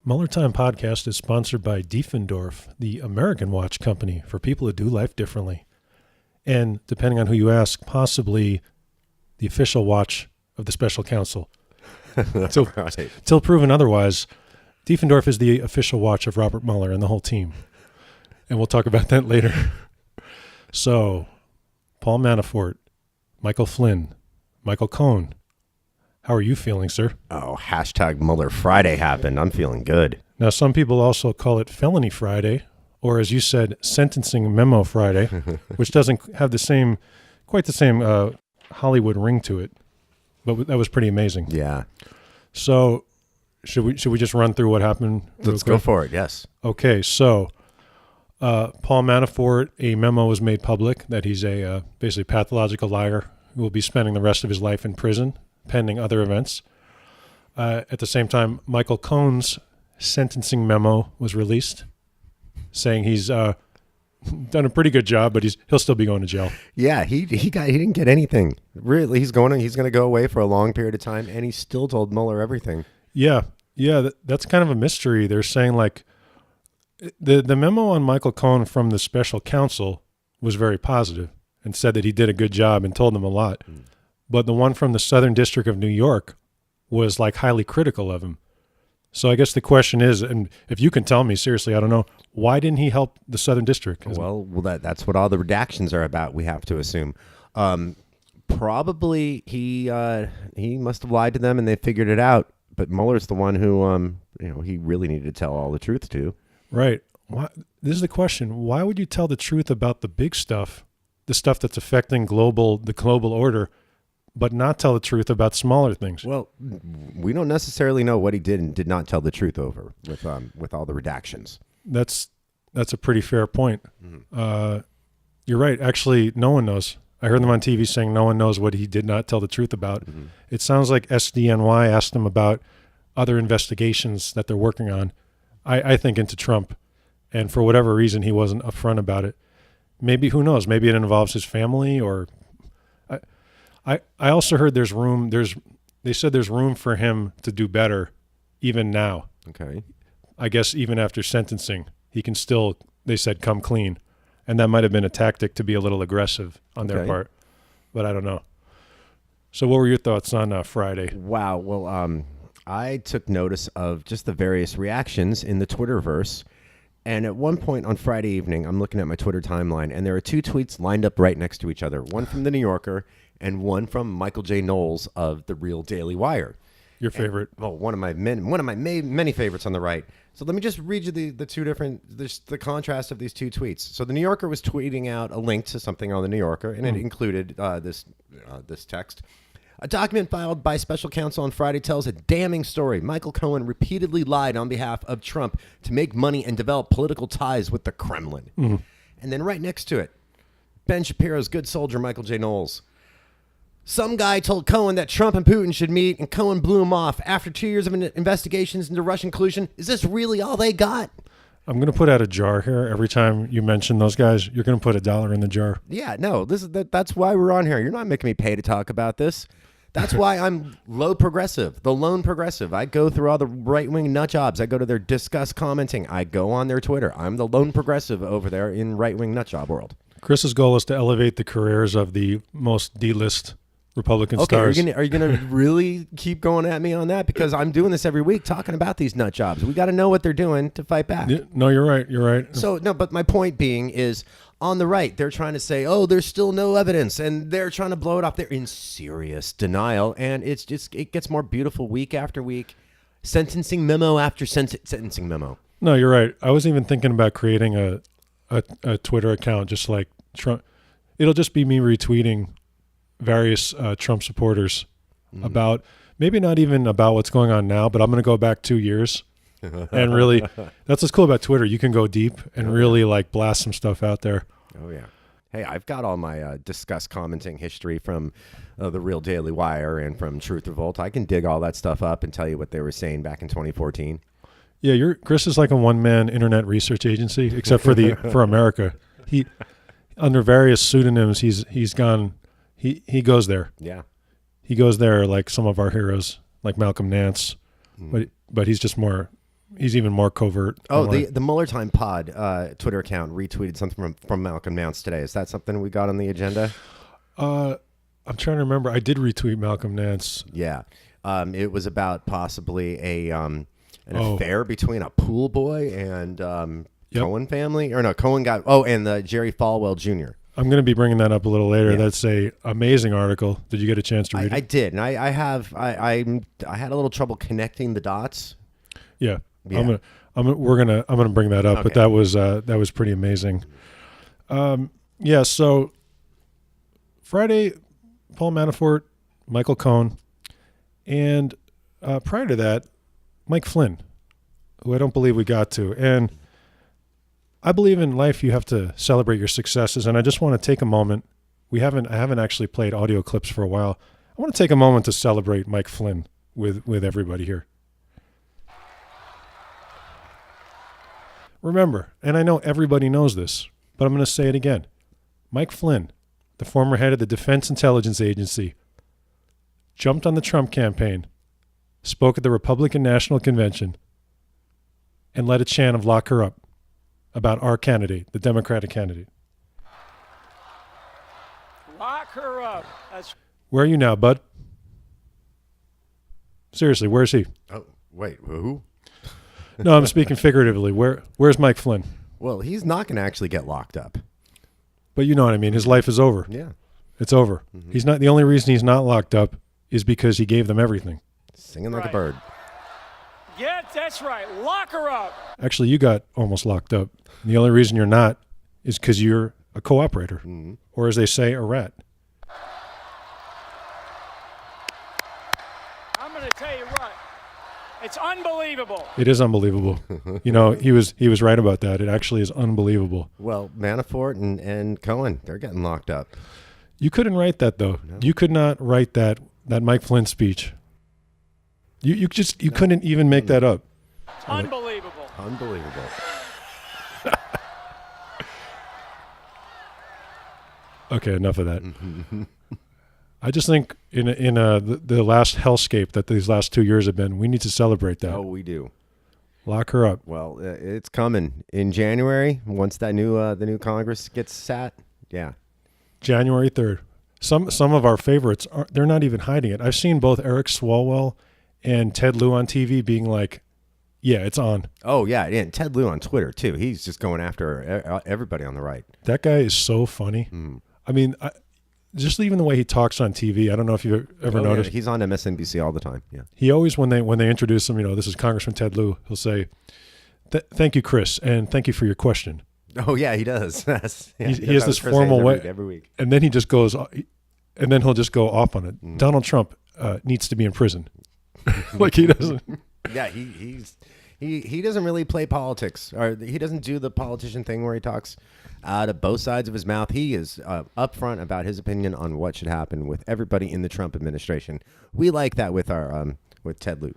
Mueller Time Podcast is sponsored by Diefendorf, the American watch company for people who do life differently. And, depending on who you ask, possibly the official watch of the special counsel. Till proven otherwise, Diefendorf is the official watch of Robert Mueller and the whole team. And we'll talk about that later. So, Paul Manafort, Michael Flynn, Michael Cohen. How are you feeling, sir? Oh, hashtag Mueller Friday happened. I'm feeling good. Now, some people also call it Felony Friday, or as you said, Sentencing Memo Friday, which doesn't have quite the same Hollywood ring to it. But that was pretty amazing. Yeah. So, should we just run through what happened? Let's go for it, yes. Okay, so Paul Manafort, a memo was made public that he's a basically pathological liar who will be spending the rest of his life in prison, pending other events. At the same time, Michael Cohen's sentencing memo was released, saying he's done a pretty good job, but he'll still be going to jail. Yeah, he didn't get anything. Really, he's going to go away for a long period of time, and he still told Mueller everything. Yeah, that's kind of a mystery. They're saying like the memo on Michael Cohen from the special counsel was very positive and said that he did a good job and told them a lot. But the one from the Southern District of New York was like highly critical of him. So I guess the question is, and if you can tell me, seriously, I don't know, why didn't he help the Southern District? Well, that's what all the redactions are about, we have to assume. Probably he must have lied to them and they figured it out. But Mueller's the one who he really needed to tell all the truth to. Right. This is the question. Why would you tell the truth about the big stuff, the stuff that's affecting the global order, but not tell the truth about smaller things? Well, we don't necessarily know what he did and did not tell the truth over with all the redactions. That's a pretty fair point. Mm-hmm. You're right. Actually, no one knows. I heard them on TV saying no one knows what he did not tell the truth about. Mm-hmm. It sounds like SDNY asked him about other investigations that they're working on, I think into Trump. And for whatever reason, he wasn't upfront about it. Maybe, who knows? Maybe it involves his family or... I also heard they said there's room for him to do better even now. Okay. I guess even after sentencing, he can still, they said, come clean. And that might have been a tactic to be a little aggressive on their part. But I don't know. So what were your thoughts on Friday? Wow. Well, I took notice of just the various reactions in the Twitterverse. And at one point on Friday evening, I'm looking at my Twitter timeline, and there are two tweets lined up right next to each other. One from the New Yorker and one from Michael J. Knowles of the Real Daily Wire. Your favorite? One of my many favorites on the right. So let me just read you the two different, the contrast of these two tweets. So the New Yorker was tweeting out a link to something on the New Yorker, and it included this text. A document filed by special counsel on Friday tells a damning story. Michael Cohen repeatedly lied on behalf of Trump to make money and develop political ties with the Kremlin. Mm-hmm. And then right next to it, Ben Shapiro's good soldier, Michael J. Knowles. Some guy told Cohen that Trump and Putin should meet, and Cohen blew him off. After 2 years of investigations into Russian collusion, is this really all they got? I'm going to put out a jar here. Every time you mention those guys, you're going to put $1 in the jar. Yeah, no, that's why we're on here. You're not making me pay to talk about this. That's why I'm the lone progressive. I go through all the right-wing nut jobs. I go to their discuss commenting. I go on their Twitter. I'm the lone progressive over there in right-wing nut job world. Chris's goal is to elevate the careers of the most D-list Republican stars. Are you gonna really keep going at me on that? Because I'm doing this every week talking about these nut jobs. We got to know what they're doing to fight back. No, you're right. So, no, but my point being is on the right, they're trying to say, oh, there's still no evidence, and they're trying to blow it off. They're in serious denial, and it gets more beautiful week after week, sentencing memo after sentencing memo. No, you're right. I was even thinking about creating a Twitter account just like Trump. It'll just be me retweeting various Trump supporters about, maybe not even about what's going on now, but I'm going to go back 2 years and really, that's what's cool about Twitter. You can go deep and really like blast some stuff out there. Oh yeah. Hey, I've got all my discuss commenting history from the Real Daily Wire and from Truth Revolt. I can dig all that stuff up and tell you what they were saying back in 2014. Yeah, Chris is like a one-man internet research agency, except for America. He, under various pseudonyms, he's gone. He goes there. Yeah. He goes there like some of our heroes, like Malcolm Nance, but he's just more he's even more covert. Oh, the Mueller Time Pod Twitter account retweeted something from Malcolm Nance today. Is that something we got on the agenda? I'm trying to remember. I did retweet Malcolm Nance. Yeah. It was about possibly an affair between a pool boy and Cohen family. Or no, Cohen got... Oh, and the Jerry Falwell Jr. I'm going to be bringing that up a little later. Yeah. That's a amazing article. Did you get a chance to read it? I did, and I had a little trouble connecting the dots. Yeah. I'm gonna bring that up, but that was pretty amazing. So Friday, Paul Manafort, Michael Cohen, and prior to that, Mike Flynn, who I don't believe we got to. And I believe in life you have to celebrate your successes, and I just want to take a moment. I haven't actually played audio clips for a while. I want to take a moment to celebrate Mike Flynn with everybody here. Remember, and I know everybody knows this, but I'm going to say it again. Mike Flynn, the former head of the Defense Intelligence Agency, jumped on the Trump campaign, spoke at the Republican National Convention, and led a chant of "lock her up" about our candidate, the Democratic candidate. Lock her up. Where are you now, bud? Seriously, where's he? Oh, wait, who? No, I'm speaking figuratively. Where's Mike Flynn? Well, he's not going to actually get locked up. But you know what I mean. His life is over. Yeah. It's over. Mm-hmm. He's not. The only reason he's not locked up is because he gave them everything. Singing like a bird. Yeah, that's right. Lock her up. Actually, you got almost locked up. And the only reason you're not is because you're a cooperator. Mm-hmm. Or as they say, a rat. I'm going to tell you what. It's unbelievable. It is unbelievable. You know, he was right about that. It actually is unbelievable. Well, Manafort and Cohen, they're getting locked up. You couldn't write that, though. No. You could not write that Mike Flynn speech. You couldn't even make that up. Unbelievable. Unbelievable. Okay, enough of that. I just think in the last hellscape that these last 2 years have been, we need to celebrate that. Oh, we do. Lock her up. Well, it's coming in January once that the new Congress gets sat. Yeah, January 3rd. Some of our favorites they're not even hiding it. I've seen both Eric Swalwell and Ted Lieu on TV being like, "Yeah, it's on." Oh yeah, and Ted Lieu on Twitter too. He's just going after everybody on the right. That guy is so funny. I mean, just even the way he talks on TV. I don't know if you've ever noticed. Yeah. He's on MSNBC all the time. Yeah. He always, when they introduce him, this is Congressman Ted Lieu, he'll say, "Thank you, Chris, and thank you for your question." Oh yeah, he does. He has this formal way every week, and then he just goes, and then he'll just go off on it. Donald Trump needs to be in prison. Like he doesn't. Yeah, he doesn't really play politics, or he doesn't do the politician thing where he talks out of both sides of his mouth. He is upfront about his opinion on what should happen with everybody in the Trump administration. We like that with our with Ted Lieu.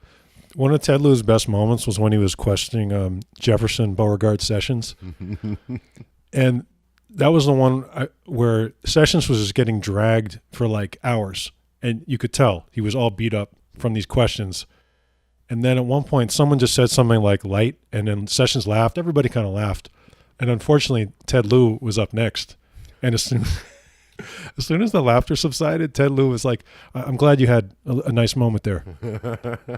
One of Ted Lieu's best moments was when he was questioning Jefferson Beauregard Sessions, and that was the one where Sessions was just getting dragged for like hours, and you could tell he was all beat up from these questions. And then at one point, someone just said something like "light," and then Sessions laughed. Everybody kind of laughed. And unfortunately, Ted Lieu was up next. And as soon as the laughter subsided, Ted Lieu was like, "I'm glad you had a nice moment there."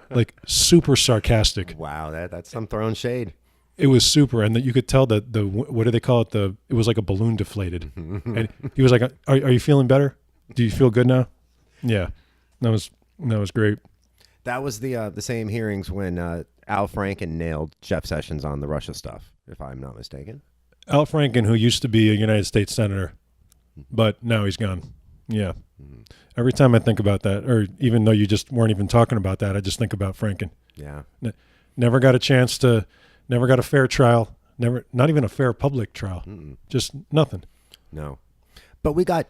Like super sarcastic. Wow, that's some thrown shade. It was super, and that you could tell that what do they call it? It was like a balloon deflated. And he was like, "Are you feeling better? Do you feel good now?" Yeah, that was great. That was the same hearings when Al Franken nailed Jeff Sessions on the Russia stuff, if I'm not mistaken. Al Franken, who used to be a United States Senator, but now he's gone. Yeah. Every time I think about that, or even though you just weren't even talking about that, I just think about Franken. Yeah. Never got a fair trial, not even a fair public trial. Just nothing. No. But we got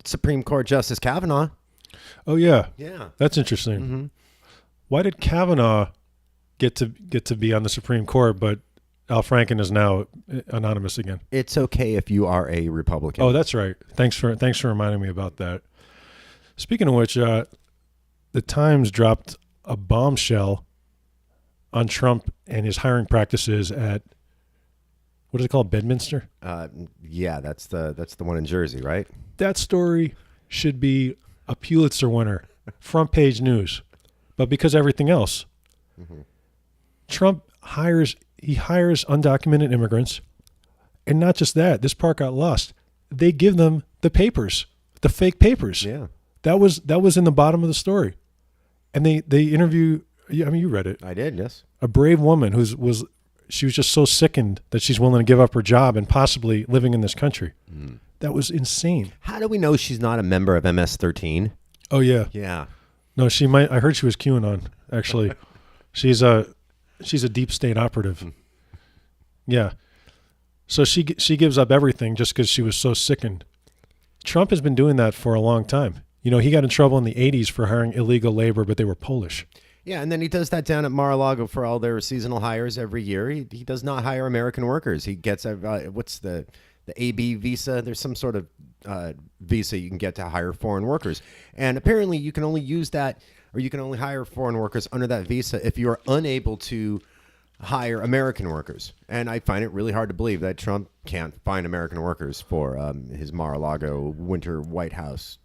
Supreme Court Justice Kavanaugh. Oh, yeah. Yeah. That's interesting. Mm-hmm. Why did Kavanaugh get to be on the Supreme Court, but Al Franken is now anonymous again? It's okay if you are a Republican. Oh, that's right. Thanks for reminding me about that. Speaking of which, the Times dropped a bombshell on Trump and his hiring practices at, what is it called, Bedminster? Yeah, that's the one in Jersey, right? That story should be a Pulitzer winner, front page news. But because everything else, Trump hires undocumented immigrants. And not just that, this part got lost. They give them the papers, the fake papers. Yeah. That was in the bottom of the story. And they interview, I mean, you read it. I did, yes. A brave woman she was just so sickened that she's willing to give up her job and possibly living in this country. That was insane. How do we know she's not a member of MS-13? Oh yeah. Yeah. No, she might. I heard she was QAnon. Actually, she's a deep state operative. Yeah. So she gives up everything just because she was so sickened. Trump has been doing that for a long time. You know, he got in trouble in the 80s for hiring illegal labor, but they were Polish. Yeah, and then he does that down at Mar-a-Lago for all their seasonal hires every year. He does not hire American workers. He gets what's the AB visa? There's some sort of visa you can get to hire foreign workers. And apparently you can only use that, or you can only hire foreign workers under that visa if you are unable to hire American workers. And I find it really hard to believe that Trump can't find American workers for his Mar-a-Lago winter White House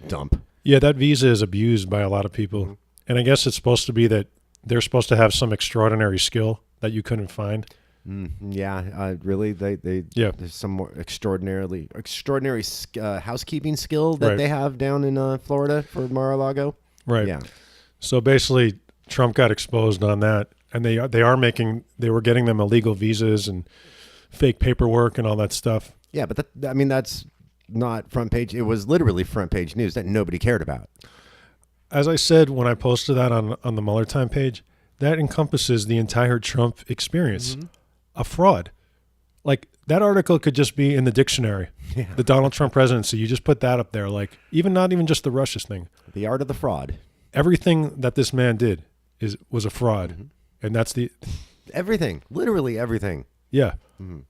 dump. Yeah, that visa is abused by a lot of people. And I guess it's supposed to be that they're supposed to have some extraordinary skill that you couldn't find. Really, there's some more extraordinary housekeeping skill that they have down in Florida for Mar-a-Lago. Right. Yeah. So basically, Trump got exposed on that, and they were getting them illegal visas and fake paperwork and all that stuff. Yeah, but that's not front page. It was literally front page news that nobody cared about. As I said when I posted that on the Mueller Time page, that encompasses the entire Trump experience. A fraud. Like, that article could just be in the dictionary. Yeah. The Donald Trump presidency. You just put that up there. Like, not even just the Russia thing. The art of the fraud. Everything that this man did was a fraud. And that's everything. Literally everything. Yeah.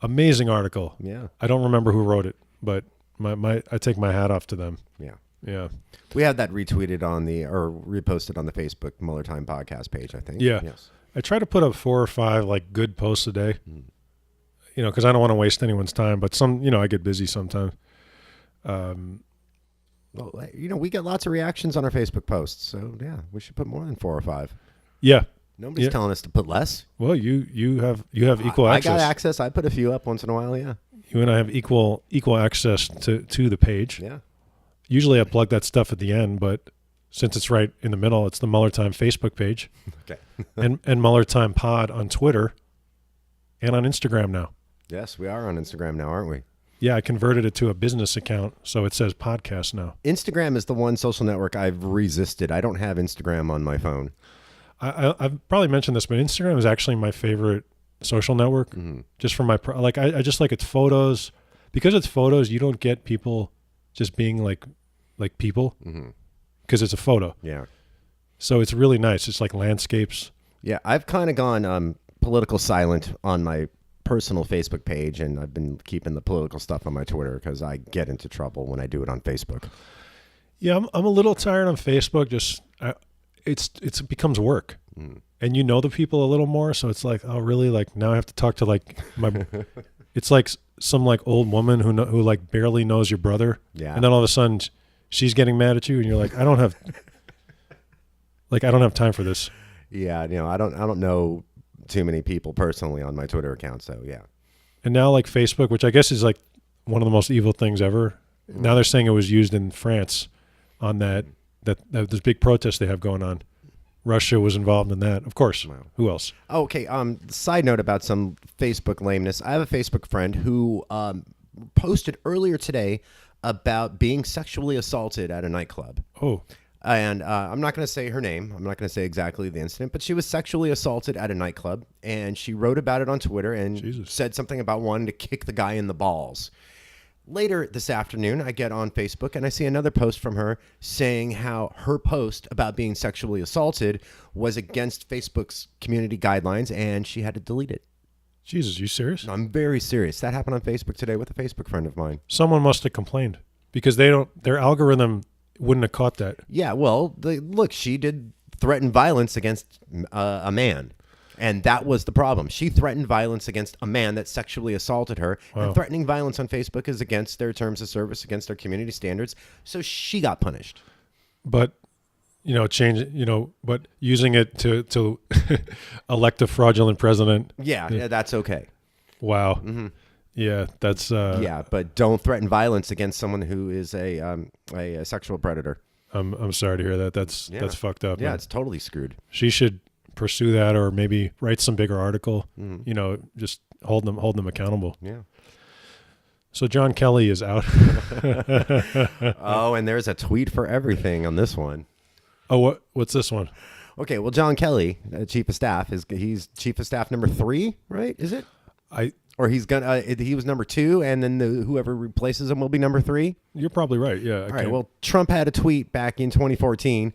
Amazing article. Yeah. I don't remember who wrote it, but I take my hat off to them. Yeah. Yeah. We had that retweeted or reposted on the Facebook Mueller Time podcast page, I think. Yeah. Yes. I try to put up 4 or 5 like good posts a day, you know, because I don't want to waste anyone's time. But I get busy sometimes. Well, we get lots of reactions on our Facebook posts, so yeah, we should put more than 4 or 5. Yeah, nobody's telling us to put less. Well, you have equal access. I got access. I put a few up once in a while. Yeah. You and I have equal access to the page. Yeah. Usually I plug that stuff at the end, but since it's right in the middle, it's the Mueller Time Facebook page. Okay. and Mueller Time Pod on Twitter and on Instagram now. Yes, we are on Instagram now, aren't we? Yeah, I converted it to a business account, so it says podcast now. Instagram is the one social network I've resisted. I don't have Instagram on my phone. I've probably mentioned this, but Instagram is actually my favorite social network. Just for I just like its photos. Because it's photos, you don't get people just being like people. Because it's a photo. Yeah. So it's really nice. It's like landscapes. Yeah, I've kind of gone political silent on my personal Facebook page, and I've been keeping the political stuff on my Twitter because I get into trouble when I do it on Facebook. Yeah, I'm a little tired on Facebook. Just it becomes work, and you know the people a little more, so it's like, oh really? Like now I have to talk to like my. It's like some like old woman who like barely knows your brother. Yeah, and then all of a sudden she's getting mad at you, and you're like, I don't have time for this. Yeah, I don't know too many people personally on my Twitter account, so yeah. And now like Facebook, which I guess is like one of the most evil things ever. Now they're saying it was used in France on that this big protest they have going on. Russia was involved in that, of course. Wow. Who else? Okay. Side note about some Facebook lameness. I have a Facebook friend who posted earlier today about being sexually assaulted at a nightclub. Oh. And I'm not going to say her name. I'm not going to say exactly the incident, but she was sexually assaulted at a nightclub, and she wrote about it on Twitter and said something about wanting to kick the guy in the balls. Later this afternoon, I get on Facebook and I see another post from her saying how her post about being sexually assaulted was against Facebook's community guidelines and she had to delete it. Jesus, you serious? No, I'm very serious. That happened on Facebook today with a Facebook friend of mine. Someone must have complained because their algorithm wouldn't have caught that. Yeah, well, look, she did threaten violence against a man. And that was the problem. She threatened violence against a man that sexually assaulted her. Wow. And threatening violence on Facebook is against their terms of service, against their community standards. So she got punished. But, but using it to elect a fraudulent president. Yeah, that's okay. Wow. Mm-hmm. Yeah, that's... yeah, but don't threaten violence against someone who is a sexual predator. I'm sorry to hear that. That's fucked up. Yeah, man. it's totally screwed. She should pursue that, or maybe write some bigger article. Just hold them accountable. Yeah. So John Kelly is out. Oh, and there's a tweet for everything on this one. Oh, what's this one? Okay, well, John Kelly, chief of staff, he's chief of staff number 3, right? Is it? He was number 2, and then whoever replaces him will be number 3. You're probably right. Yeah. All right. Well, Trump had a tweet back in 2014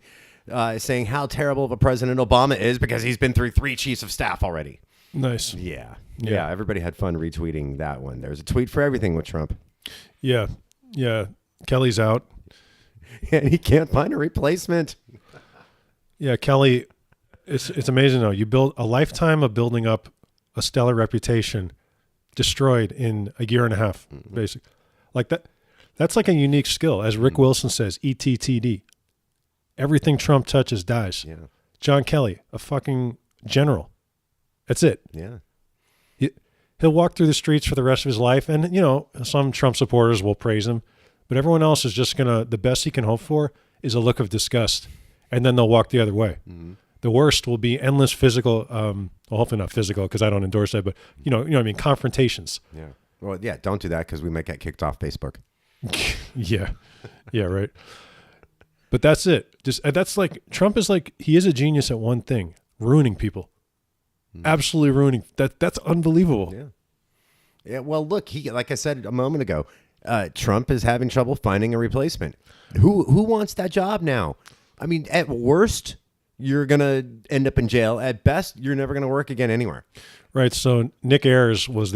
saying how terrible of a President Obama is because he's been through 3 chiefs of staff already. Nice. Yeah. Everybody had fun retweeting that one. There's a tweet for everything with Trump. Yeah. Kelly's out. And he can't find a replacement. Yeah, Kelly. It's amazing though. You build a lifetime of building up a stellar reputation, destroyed in a year and a half, basically. Like that. That's like a unique skill, as Rick Wilson says. ETTD. Everything Trump touches dies. Yeah. John Kelly, a fucking general. That's it. Yeah. He'll walk through the streets for the rest of his life, and some Trump supporters will praise him, but everyone else is just the best he can hope for is a look of disgust, and then they'll walk the other way. Mm-hmm. The worst will be endless physical, well, hopefully not physical because I don't endorse that, but confrontations. Yeah. Well, yeah, don't do that because we might get kicked off Facebook. Yeah, right. But that's it. That's like Trump is like, he is a genius at one thing: ruining people. Absolutely ruining. That's unbelievable. Yeah. Yeah. Well, look, like I said a moment ago, Trump is having trouble finding a replacement. Who wants that job now? I mean, at worst, you're gonna end up in jail. At best, you're never gonna work again anywhere. Right. So Nick Ayers was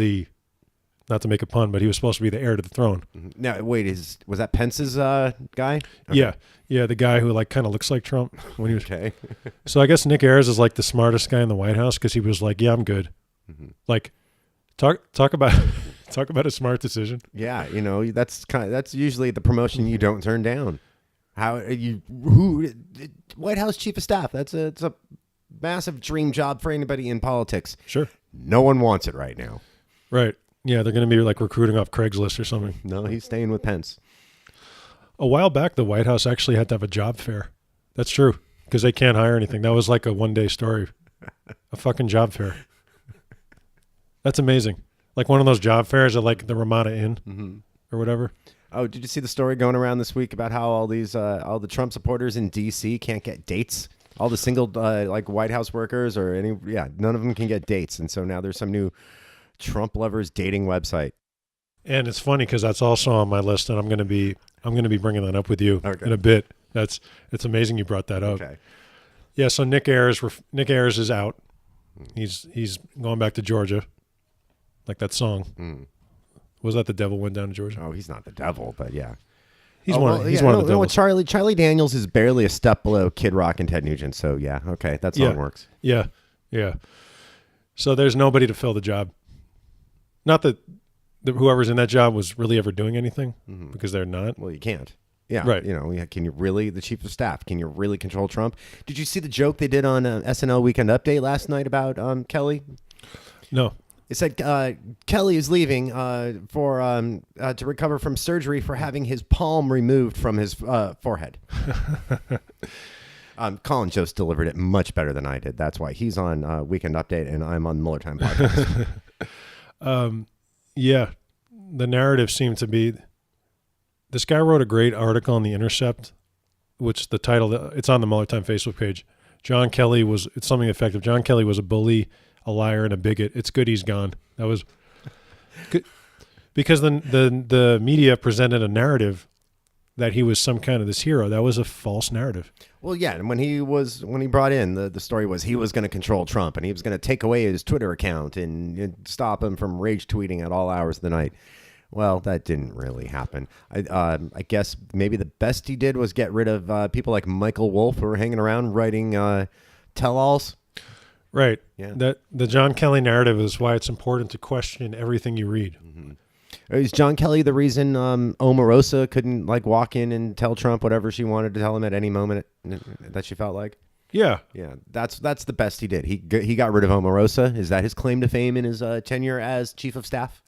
not to make a pun, but he was supposed to be the heir to the throne. Now, wait, was that Pence's guy? Okay. Yeah, the guy who kind of looks like Trump when he was. Okay. So I guess Nick Ayers is like the smartest guy in the White House because he was like, "Yeah, I'm good." Mm-hmm. Like, talk about a smart decision. Yeah, that's usually the promotion you don't turn down. White House chief of staff? It's a massive dream job for anybody in politics. Sure. No one wants it right now. Right. Yeah, they're going to be recruiting off Craigslist or something. No, he's staying with Pence. A while back, the White House actually had to have a job fair. That's true, because they can't hire anything. That was like a one-day story. A fucking job fair. That's amazing. Like one of those job fairs at the Ramada Inn or whatever. Oh, did you see the story going around this week about how all the Trump supporters in D.C. can't get dates? All the single White House workers none of them can get dates, and so now there's some new Trump lovers dating website. And it's funny because that's also on my list, and I'm going to be bringing that up with you in a bit. It's amazing you brought that up. Okay. Yeah. So Nick Ayers is out. He's going back to Georgia, like that song. Was that The Devil Went Down to Georgia? Oh, he's not the devil, but yeah. He's one of the devils. Charlie Daniels is barely a step below Kid Rock and Ted Nugent. So yeah, okay, that song works. Yeah. So there's nobody to fill the job. Not that whoever's in that job was really ever doing anything, because they're not. Well, you can't. Yeah. Right. Can you really, the chief of staff, can you really control Trump? Did you see the joke they did on SNL Weekend Update last night about Kelly? No. It said Kelly is leaving to recover from surgery for having his palm removed from his forehead. Colin Jost delivered it much better than I did. That's why he's on Weekend Update and I'm on Mueller Time Podcast. Yeah, the narrative seemed to be, this guy wrote a great article on The Intercept, which the title, it's on the Mueller Time Facebook page. It's something effective. John Kelly was a bully, a liar, and a bigot. It's good he's gone. That was good, because the media presented a narrative that he was some kind of this hero. That was a false narrative. Well, yeah, and when he brought in, the story was he was going to control Trump and he was going to take away his Twitter account and stop him from rage tweeting at all hours of the night. Well, that didn't really happen. I guess maybe the best he did was get rid of people like Michael Wolff who were hanging around writing tell-alls. Right. Yeah. That the John Kelly narrative is why it's important to question everything you read. Is John Kelly the reason Omarosa couldn't like walk in and tell Trump whatever she wanted to tell him at any moment that she felt like? Yeah. Yeah, that's the best he did. He got rid of Omarosa. Is that his claim to fame in his tenure as chief of staff?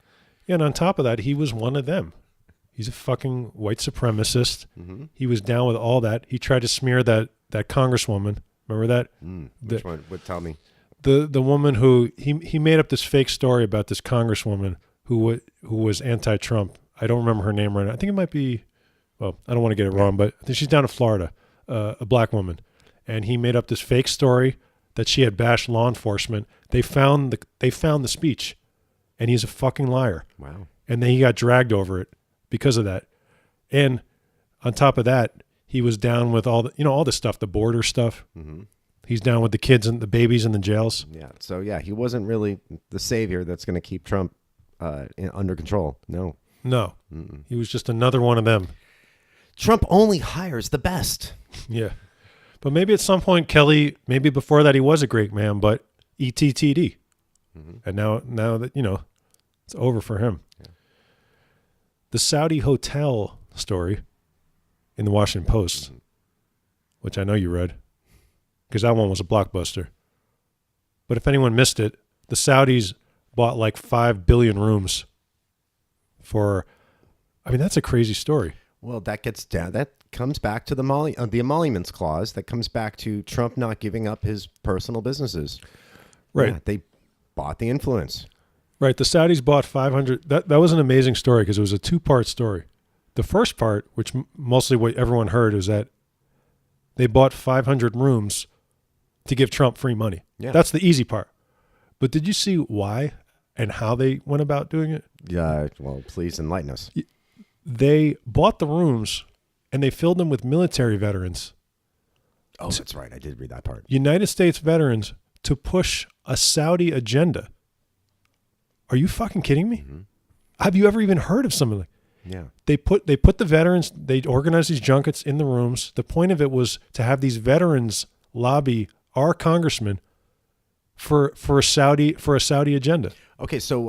Yeah, and on top of that, he was one of them. He's a fucking white supremacist. He was down with all that. He tried to smear that congresswoman. Remember that? Which one? Tell me. The woman who he made up this fake story about this congresswoman who was anti-Trump. I don't remember her name right now. I think it might be. Well, I don't want to get it wrong, but I think she's down in Florida, a black woman, and he made up this fake story that she had bashed law enforcement. They found the speech, and he's a fucking liar. Wow. And then he got dragged over it because of that. And on top of that, he was down with all the stuff, the border stuff. He's down with the kids and the babies in the jails. Yeah. So yeah, he wasn't really the savior that's going to keep Trump under control. No. He was just another one of them. Trump only hires the best. Yeah. But maybe at some point, Kelly, maybe before that he was a great man, but ETTD. And now that, it's over for him. Yeah. The Saudi hotel story in the Washington Post, which I know you read, because that one was a blockbuster. But if anyone missed it, the Saudis bought like 5 billion rooms for, that's a crazy story. Well, that comes back to the emoluments clause. That comes back to Trump not giving up his personal businesses. Right. Yeah, they bought the influence. Right. The Saudis bought 500. That was an amazing story because it was a 2-part story. The first part, which mostly what everyone heard, is that they bought 500 rooms to give Trump free money. Yeah. That's the easy part. But did you see why and how they went about doing it? Yeah. Well, please enlighten us. They bought the rooms and they filled them with military veterans. Oh, that's right. I did read that part. United States veterans to push a Saudi agenda. Are you fucking kidding me? Have you ever even heard of something like that? Yeah. They put the veterans, they organized these junkets in the rooms. The point of it was to have these veterans lobby our congressman for a Saudi agenda. Okay, so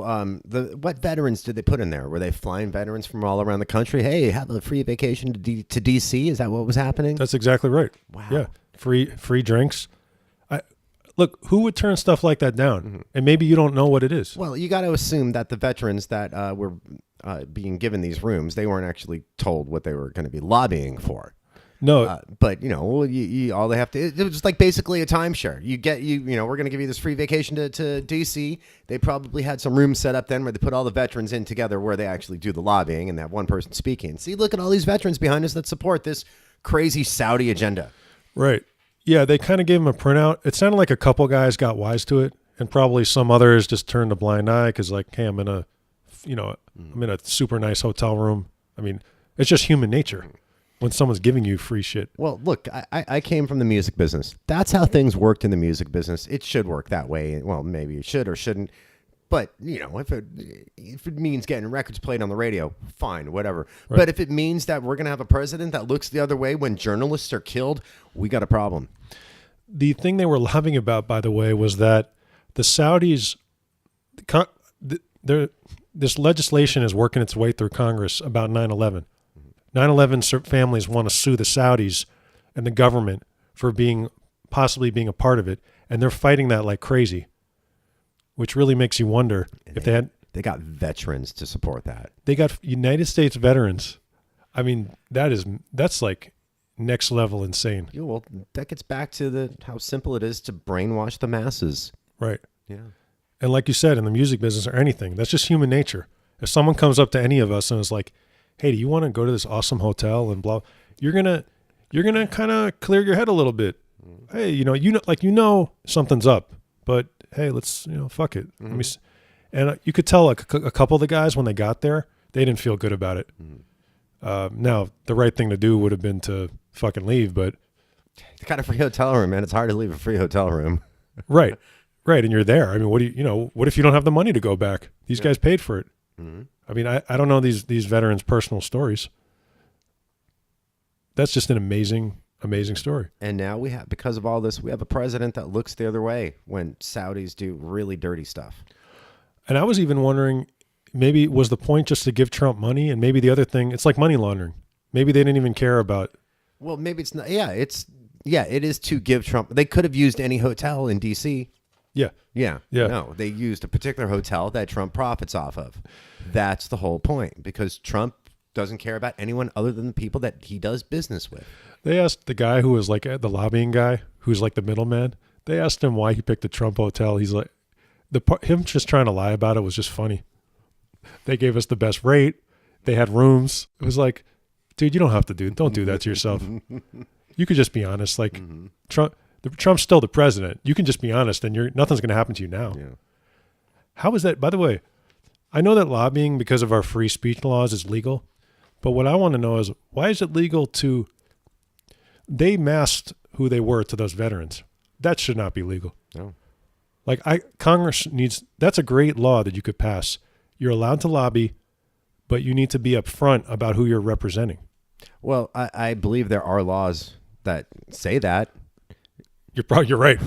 what veterans did they put in there? Were they flying veterans from all around the country? Hey, have a free vacation to D.C.? Is that what was happening? That's exactly right. Wow. Yeah, free drinks. Look, who would turn stuff like that down? And maybe you don't know what it is. Well, you got to assume that the veterans that were being given these rooms, they weren't actually told what they were going to be lobbying for. No, but all they have to, it was like basically a timeshare. We're going to give you this free vacation to DC. They probably had some rooms set up then where they put all the veterans in together where they actually do the lobbying and that one person speaking. See, look at all these veterans behind us that support this crazy Saudi agenda. Right. Yeah, they kind of gave him a printout. It sounded like a couple guys got wise to it, and probably some others just turned a blind eye because, like, hey, I'm in a super nice hotel room. It's just human nature when someone's giving you free shit. Well, look, I came from the music business. That's how things worked in the music business. It should work that way. Well, maybe it should or shouldn't. But, if it means getting records played on the radio, fine, whatever. Right. But if it means that we're going to have a president that looks the other way when journalists are killed, we got a problem. The thing they were laughing about, by the way, was that the Saudis, this legislation is working its way through Congress about 9/11. 9/11 families want to sue the Saudis and the government for possibly being a part of it, and they're fighting that like crazy. Which really makes you wonder if they got veterans to support that. They got United States veterans. That's like next level insane. Yeah, well, that gets back to how simple it is to brainwash the masses. Right. Yeah. And like you said, in the music business or anything, that's just human nature. If someone comes up to any of us and is like, "Hey, do you want to go to this awesome hotel?" and blah, you're gonna kind of clear your head a little bit. Hey, something's up, but hey, let's, fuck it. And you could tell a couple of the guys when they got there, they didn't feel good about it. Now, the right thing to do would have been to fucking leave, but they got a free hotel room, man. It's hard to leave a free hotel room. Right. And you're there. What if you don't have the money to go back? These guys paid for it. I don't know these veterans' personal stories. That's just an amazing Amazing story. And now because of all this, we have a president that looks the other way when Saudis do really dirty stuff. And I was even wondering, maybe was the point just to give Trump money? And maybe the other thing, it's like money laundering. Maybe they didn't even care about. Well, maybe it's not. Yeah, it is to give Trump. They could have used any hotel in D.C. Yeah. Yeah. No, they used a particular hotel that Trump profits off of. That's the whole point, because Trump doesn't care about anyone other than the people that he does business with. They asked the guy who was like the lobbying guy, who's like the middleman. They asked him why he picked the Trump hotel. He's like, him just trying to lie about it was just funny. They gave us the best rate. They had rooms. It was like, dude, you don't do that to yourself. You could just be honest. Like Trump's still the president. You can just be honest, and nothing's going to happen to you now. Yeah. How is that? By the way, I know that lobbying, because of our free speech laws, is legal. But what I want to know is, why is it legal to? They masked who they were to those veterans. That should not be legal. No. Like Congress needs. That's a great law that you could pass. You're allowed to lobby, but you need to be upfront about who you're representing. Well, I believe there are laws that say that. You're right.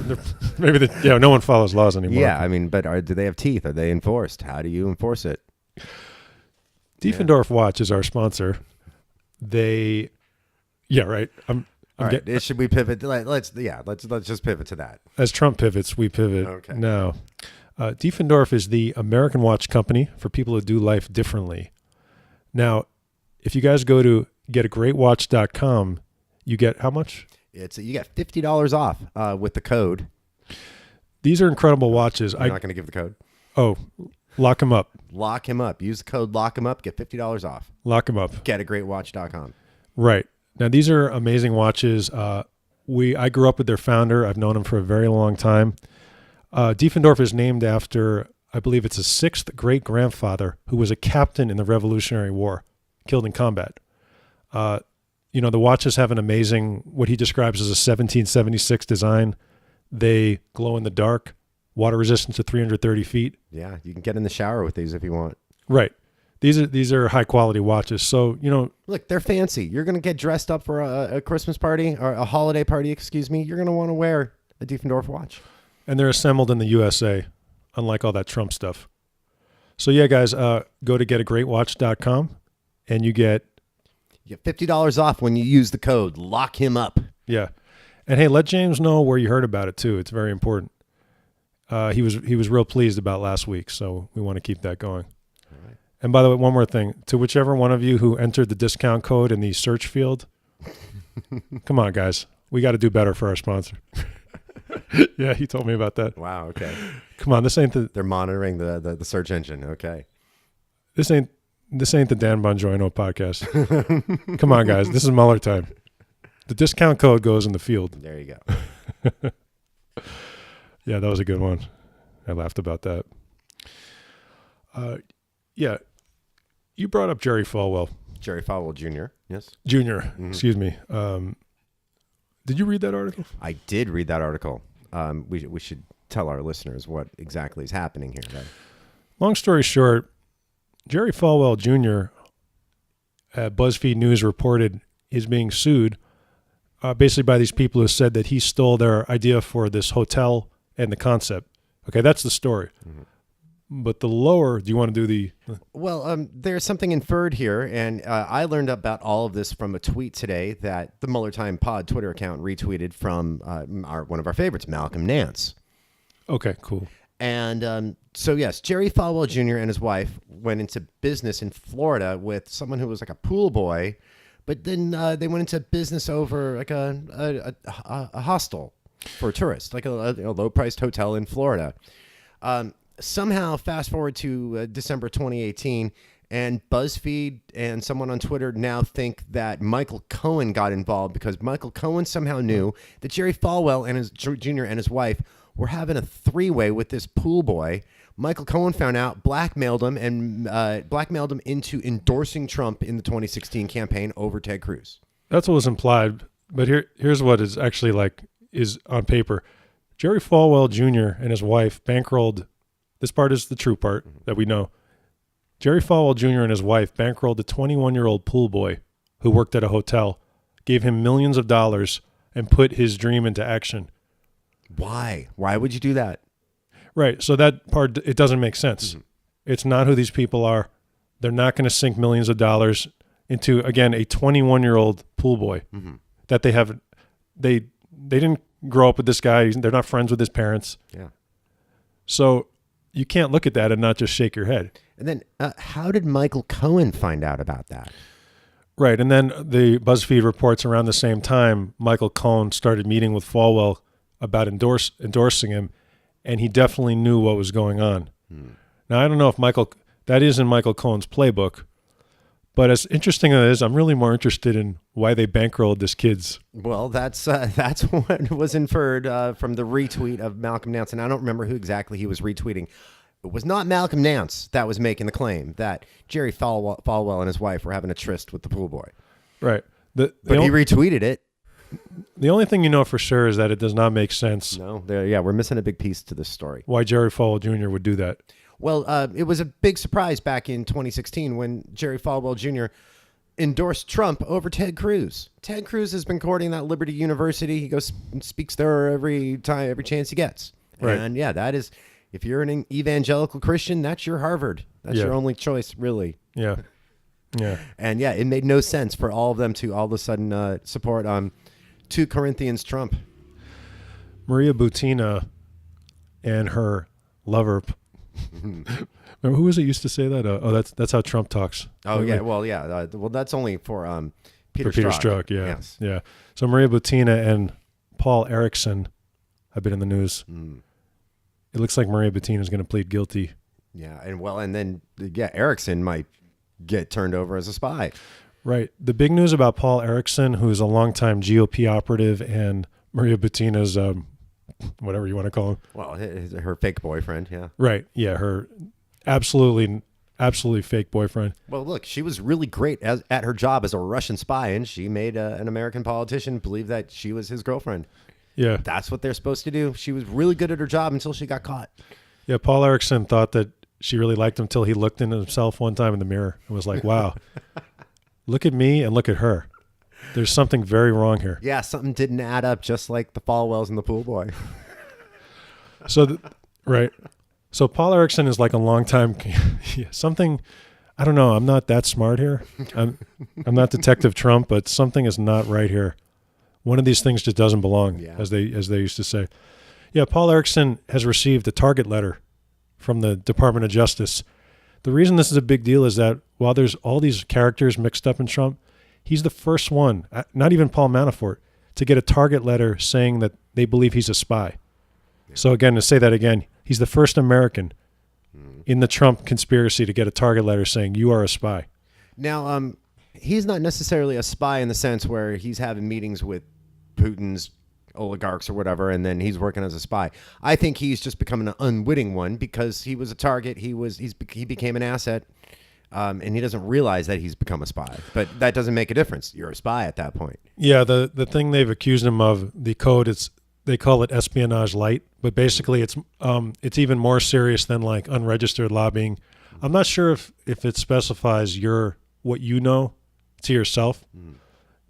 Maybe no one follows laws anymore. Yeah, I mean, but do they have teeth? Are they enforced? How do you enforce it? Diefendorf Watch is our sponsor. Yeah, right. All right. Should we pivot? Let's just pivot to that. As Trump pivots, we pivot. Okay. Now, Diefendorf is the American watch company for people who do life differently. Now, if you guys go to getagreatwatch.com, you get how much? You get $50 off with the code. These are incredible watches. You're not going to give the code? Oh, lock him up. Lock him up. Use the code lock him up. Get $50 off. Lock him up. Getagreatwatch.com. Right. Now, these are amazing watches. I grew up with their founder. I've known him for a very long time. Diefendorf is named after, I believe it's his sixth great-grandfather, who was a captain in the Revolutionary War, killed in combat. The watches have an amazing, what he describes as a 1776 design. They glow in the dark, water resistant to 330 feet. Yeah, you can get in the shower with these if you want. Right. These are high quality watches. So, look, they're fancy. You're going to get dressed up for a Christmas party or a holiday party, You're going to want to wear a Diefendorf watch. And they're assembled in the USA, unlike all that Trump stuff. So yeah, guys, go to getagreatwatch.com and you get $50 off when you use the code lock him up. Yeah. And hey, let James know where you heard about it too. It's very important. He was real pleased about last week, so we want to keep that going. All right. And by the way, one more thing. To whichever one of you who entered the discount code in the search field, come on, guys. We got to do better for our sponsor. Yeah, he told me about that. Wow, okay. Come on, this ain't the... They're monitoring the search engine, okay. This ain't the Dan Bonjourno podcast. Come on, guys. This is Mueller time. The discount code goes in the field. There you go. Yeah, that was a good one. I laughed about that. Yeah. You brought up Jerry Falwell. Jerry Falwell Jr., yes? Junior, excuse me. Did you read that article? I did read that article. We should tell our listeners what exactly is happening here. Right? Long story short, Jerry Falwell Jr., BuzzFeed News reported, is being sued basically by these people who said that he stole their idea for this hotel and the concept. Okay, that's the story. Mm-hmm. But the lower, do you want to do the... Well, there's something inferred here, and I learned about all of this from a tweet today that the Mueller Time Pod Twitter account retweeted from one of our favorites, Malcolm Nance. Okay, cool. And so, yes, Jerry Falwell Jr. and his wife went into business in Florida with someone who was like a pool boy, but then they went into business over like a hostel for tourists, like a low-priced hotel in Florida. Somehow, fast forward to December 2018, and BuzzFeed and someone on Twitter now think that Michael Cohen got involved because Michael Cohen somehow knew that Jerry Falwell and his Jr. and his wife were having a three-way with this pool boy. Michael Cohen found out, blackmailed him into endorsing Trump in the 2016 campaign over Ted Cruz. That's what was implied, but here's what is actually is on paper. Jerry Falwell Jr. and his wife bankrolled. This part is the true part that we know. Jerry Falwell Jr. and his wife bankrolled a 21-year-old pool boy who worked at a hotel, gave him millions of dollars and put his dream into action. Why? Why would you do that? Right. So that part, it doesn't make sense. It's not who these people are. They're not going to sink millions of dollars into, again, a 21-year-old pool boy that they have. They didn't grow up with this guy. They're not friends with his parents. Yeah. So you can't look at that and not just shake your head. And then how did Michael Cohen find out about that? Right. And then the BuzzFeed reports around the same time, Michael Cohen started meeting with Falwell about endorsing him, and he definitely knew what was going on. Now, I don't know if that is in Michael Cohen's playbook, but as interesting as it is, I'm really more interested in why they bankrolled this kid's. Well, that's what was inferred from the retweet of Malcolm Nance, and I don't remember who exactly he was retweeting. It was not Malcolm Nance that was making the claim that Jerry Falwell and his wife were having a tryst with the pool boy. Right. But he retweeted it. The only thing you know for sure is that it does not make sense. No, we're missing a big piece to this story. Why Jerry Falwell Jr. would do that. Well, it was a big surprise back in 2016 when Jerry Falwell Jr. endorsed Trump over Ted Cruz. Ted Cruz has been courting that Liberty University. He goes and speaks there every chance he gets. Right. And yeah, that is, if you're an evangelical Christian, that's your Harvard. That's your only choice, really. Yeah. Yeah. And yeah, it made no sense for all of them to all of a sudden support 2 Corinthians Trump. Maria Butina and her lover. Remember, who was it used to say that? That's how Trump talks. Oh, yeah. Well, yeah. Well, that's only for Peter Strzok. Yeah. Yes. Yeah. So Maria Butina and Paul Erickson have been in the news. It looks like Maria Butina is going to plead guilty. Yeah. And then Erickson might get turned over as a spy. Right. The big news about Paul Erickson, who's a longtime GOP operative, and Maria Butina's, whatever you want to call him. Well, her fake boyfriend, yeah. Right. Yeah, her absolutely fake boyfriend. Well, look, she was really great at her job as a Russian spy, and she made an American politician believe that she was his girlfriend. Yeah. That's what they're supposed to do. She was really good at her job until she got caught. Yeah, Paul Erickson thought that she really liked him until he looked in himself one time in the mirror and was like, wow. Look at me and look at her. There's something very wrong here. Yeah, something didn't add up, just like the Falwells and the pool boy. Right. So Paul Erickson is like a long time something. I don't know. I'm not that smart here. I'm not Detective Trump, but something is not right here. One of these things just doesn't belong, as they used to say. Yeah, Paul Erickson has received a target letter from the Department of Justice. The reason this is a big deal is that while there's all these characters mixed up in Trump, he's the first one, not even Paul Manafort, to get a target letter saying that they believe he's a spy. Yeah. So again, to say that again, he's the first American in the Trump conspiracy to get a target letter saying you are a spy. Now, he's not necessarily a spy in the sense where he's having meetings with Putin's oligarchs or whatever, and then he's working as a spy. I think he's just become an unwitting one because he was a target. He became an asset, and he doesn't realize that he's become a spy. But that doesn't make a difference. You're a spy at that point. Yeah, the thing they've accused him of, the code, they call it espionage light, but basically it's even more serious than like unregistered lobbying. I'm not sure if it specifies what you know to yourself,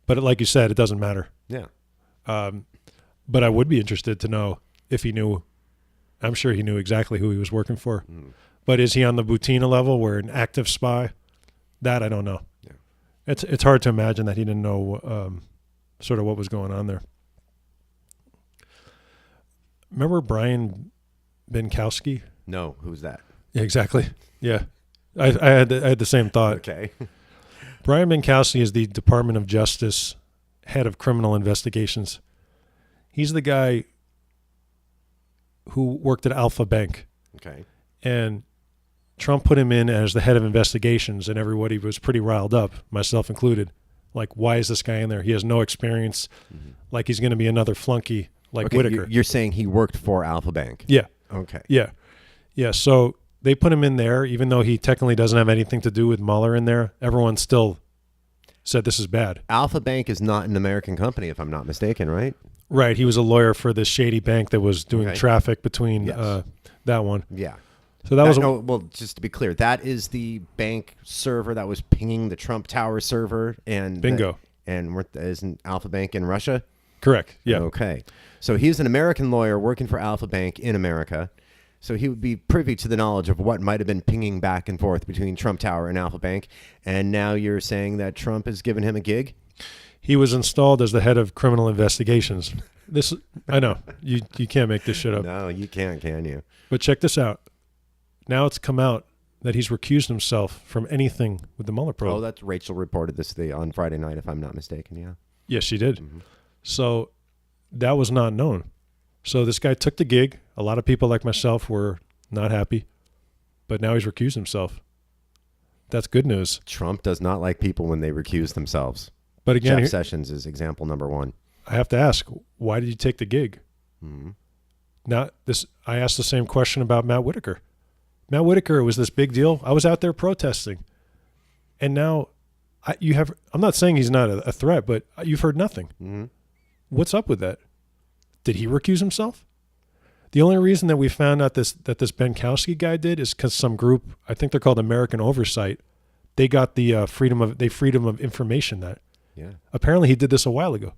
but like you said, it doesn't matter. Yeah. But I would be interested to know if he knew. I'm sure he knew exactly who he was working for. But is he on the Butina level where an active spy? That I don't know. Yeah. It's hard to imagine that he didn't know sort of what was going on there. Remember Brian Binkowski? No, who's that? Yeah, exactly. Yeah. I had the same thought. Okay. Brian Binkowski is the Department of Justice head of criminal investigations. He's the guy who worked at Alpha Bank. Okay. And Trump put him in as the head of investigations, and everybody was pretty riled up, myself included. Like, why is this guy in there? He has no experience. Like he's going to be another flunky like Whitaker. You're saying he worked for Alpha Bank? Yeah. Okay. Yeah. Yeah. So they put him in there, even though he technically doesn't have anything to do with Mueller in there. Everyone still said this is bad. Alpha Bank is not an American company, if I'm not mistaken, right? Right. He was a lawyer for this shady bank that was doing traffic between that one. Yeah. So that was well, just to be clear, that is the bank server that was pinging the Trump Tower server, and bingo. Isn't Alpha Bank in Russia? Correct. Yeah. Okay. So he's an American lawyer working for Alpha Bank in America. So he would be privy to the knowledge of what might have been pinging back and forth between Trump Tower and Alpha Bank. And now you're saying that Trump has given him a gig? He was installed as the head of criminal investigations. This, I know, you can't make this shit up. No, you can't, can you? But check this out. Now it's come out that he's recused himself from anything with the Mueller probe. Oh, that's Rachel reported this on Friday night, if I'm not mistaken, yeah. Yes, she did. So that was not known. So this guy took the gig. A lot of people like myself were not happy, but now he's recused himself. That's good news. Trump does not like people when they recuse themselves. But again, Jeff Sessions is example number one. I have to ask, why did you take the gig? Mm-hmm. Now, I asked the same question about Matt Whitaker. Matt Whitaker was this big deal. I was out there protesting. And now I'm not saying he's not a threat, but you've heard nothing. Mm-hmm. What's up with that? Did he recuse himself? The only reason that we found out that this Benkowski guy did is because some group, I think they're called American Oversight, they got the freedom of information that. Yeah. Apparently he did this a while ago.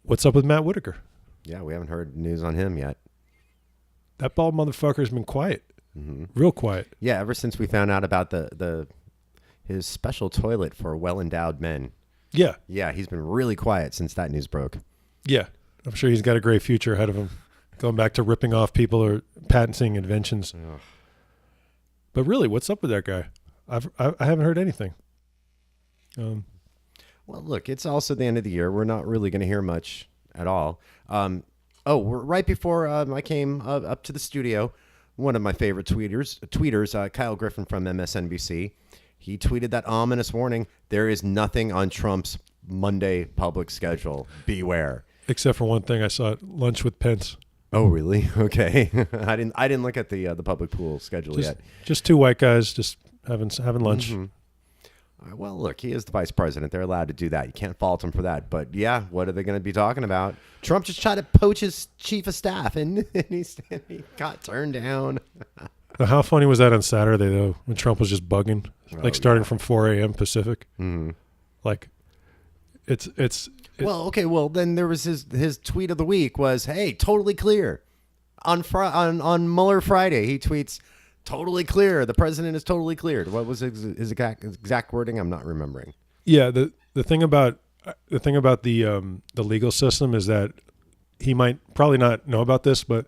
What's up with Matt Whitaker? Yeah, we haven't heard news on him yet. That bald motherfucker's been quiet. Real quiet. Yeah, ever since we found out about his special toilet for well-endowed men. Yeah. Yeah, he's been really quiet since that news broke. Yeah. I'm sure he's got a great future ahead of him. Going back to ripping off people or patenting inventions. Ugh. But really, what's up with that guy? I haven't heard anything. Well, look, it's also the end of the year. We're not really going to hear much at all. Right before I came up to the studio, one of my favorite tweeters, Kyle Griffin from MSNBC, he tweeted that ominous warning: there is nothing on Trump's Monday public schedule. Beware. Except for one thing, I saw at lunch with Pence. Oh, really? Okay. I didn't look at the public pool schedule yet. Just two white guys just having lunch. Mm-hmm. Well, look, he is the vice president. They're allowed to do that. You can't fault him for that. But yeah, what are they going to be talking about? Trump just tried to poach his chief of staff, and he got turned down. Now, how funny was that on Saturday, though, when Trump was just bugging, starting from 4 a.m. Pacific? Mm-hmm. Like, it's well, okay. Well, then there was his tweet of the week was, "Hey, totally clear." On Mueller Friday, he tweets, "Totally clear. The president is totally cleared." What was his exact wording? I'm not remembering. Yeah, the thing about the legal system is that he might probably not know about this, but